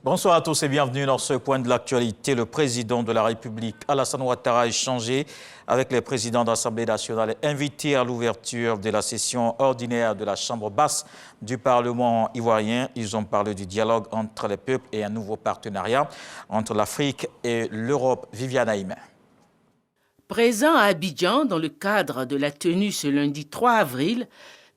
Bonsoir à tous et bienvenue dans ce point de l'actualité. Le président de la République, Alassane Ouattara, a échangé avec les présidents de l'Assemblée nationale et invité à l'ouverture de la session ordinaire de la Chambre basse du Parlement ivoirien. Ils ont parlé du dialogue entre les peuples et un nouveau partenariat entre l'Afrique et l'Europe. Viviane Aïmen. Présent à Abidjan dans le cadre de la tenue ce lundi 3 avril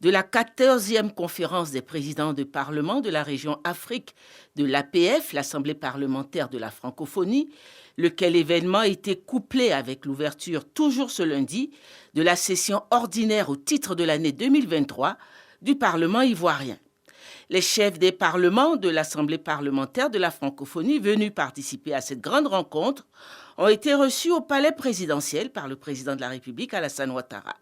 de la 14e conférence des présidents de parlement de la région Afrique de l'APF, l'Assemblée parlementaire de la francophonie, lequel événement était couplé avec l'ouverture, toujours ce lundi, de la session ordinaire au titre de l'année 2023 du Parlement ivoirien. Les chefs des parlements de l'Assemblée parlementaire de la francophonie venus participer à cette grande rencontre ont été reçus au palais présidentiel par le président de la République, Alassane Ouattara.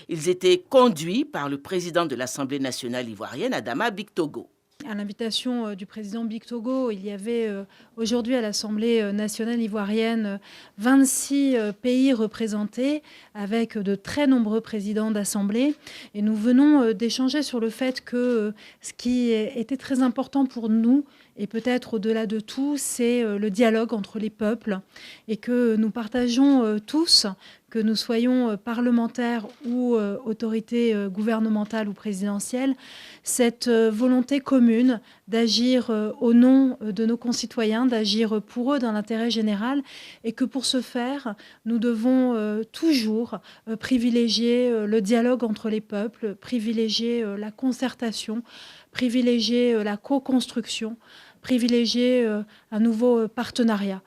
Ils étaient conduits par le président de l'Assemblée nationale ivoirienne, Adama Bictogo. À l'invitation du président Bictogo, il y avait aujourd'hui à l'Assemblée nationale ivoirienne 26 pays représentés avec de très nombreux présidents d'Assemblée. Et nous venons d'échanger sur le fait que ce qui était très important pour nous, et peut-être au-delà de tout, c'est le dialogue entre les peuples et que nous partageons tous, que nous soyons parlementaires ou autorités gouvernementales ou présidentielles, cette volonté commune d'agir au nom de nos concitoyens, d'agir pour eux dans l'intérêt général, et que pour ce faire, nous devons toujours privilégier le dialogue entre les peuples, privilégier la concertation, privilégier la co-construction, privilégier un nouveau partenariat.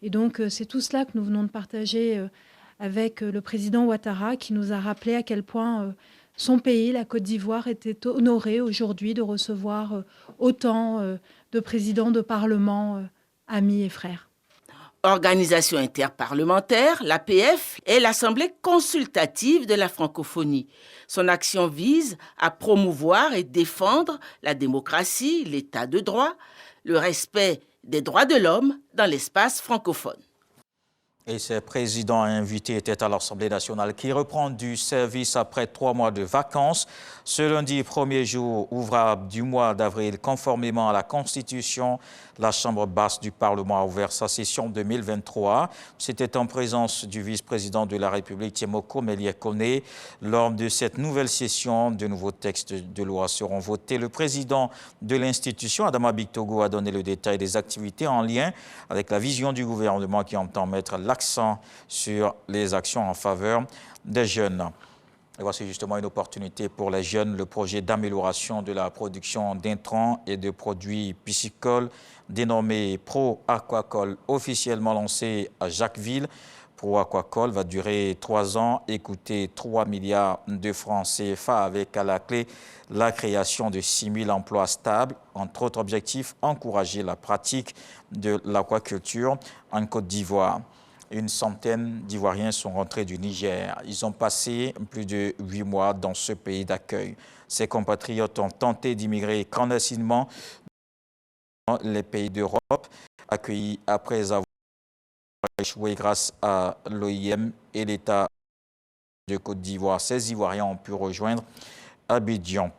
Et donc, c'est tout cela que nous venons de partager avec le président Ouattara, qui nous a rappelé à quel point son pays, la Côte d'Ivoire, était honoré aujourd'hui de recevoir autant de présidents de parlement, amis et frères. Organisation interparlementaire, l'APF est l'Assemblée consultative de la francophonie. Son action vise à promouvoir et défendre la démocratie, l'état de droit, le respect des droits de l'homme dans l'espace francophone. Et ses présidents invités étaient à l'Assemblée nationale qui reprend du service après 3 mois de vacances. Ce lundi, premier jour ouvrable du mois d'avril, conformément à la Constitution, la Chambre basse du Parlement a ouvert sa session 2023. C'était en présence du vice-président de la République, Thiemoko Melia-Kone. Lors de cette nouvelle session, de nouveaux textes de loi seront votés. Le président de l'institution, Adama Bictogo, a donné le détail des activités en lien avec la vision du gouvernement qui entend mettre l'accent sur les actions en faveur des jeunes. Et voici justement une opportunité pour les jeunes, le projet d'amélioration de la production d'intrants et de produits piscicoles dénommé Pro Aquacole, officiellement lancé à Jacquesville. Pro Aquacole va durer 3 ans et coûter 3 milliards de francs CFA avec à la clé la création de 6 000 emplois stables. Entre autres objectifs, encourager la pratique de l'aquaculture en Côte d'Ivoire. Une centaine d'Ivoiriens sont rentrés du Niger. Ils ont passé plus de 8 mois dans ce pays d'accueil. Ces compatriotes ont tenté d'immigrer clandestinement dans les pays d'Europe, accueillis après avoir échoué grâce à l'OIM et l'État de Côte d'Ivoire. Ces Ivoiriens ont pu rejoindre Abidjan.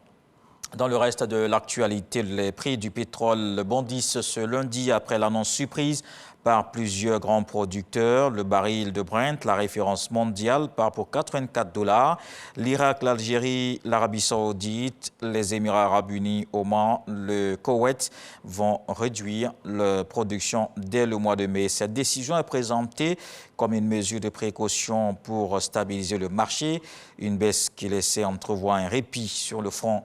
Dans le reste de l'actualité, les prix du pétrole bondissent ce lundi après l'annonce surprise par plusieurs grands producteurs. Le baril de Brent, la référence mondiale, part pour 84 $. L'Irak, l'Algérie, l'Arabie Saoudite, les Émirats Arabes Unis, Oman, le Koweït vont réduire leur production dès le mois de mai. Cette décision est présentée comme une mesure de précaution pour stabiliser le marché, une baisse qui laissait entrevoir un répit sur le front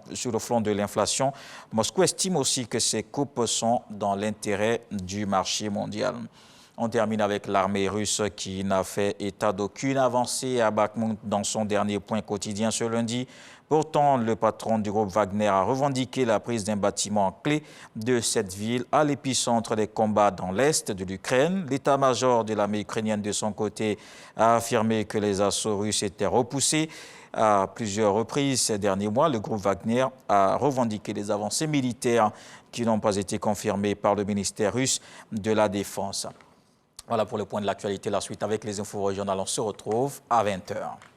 de l'inflation. Moscou estime aussi que ces coupes sont dans l'intérêt du marché mondial. On termine avec l'armée russe qui n'a fait état d'aucune avancée à Bakhmout dans son dernier point quotidien ce lundi. Pourtant, le patron du groupe Wagner a revendiqué la prise d'un bâtiment clé de cette ville à l'épicentre des combats dans l'est de l'Ukraine. L'état-major de l'armée ukrainienne, de son côté, a affirmé que les assauts russes étaient repoussés à plusieurs reprises ces derniers mois. Le groupe Wagner a revendiqué des avancées militaires qui n'ont pas été confirmées par le ministère russe de la Défense. Voilà pour le point de l'actualité. La suite avec les infos régionales. On se retrouve à 20 h.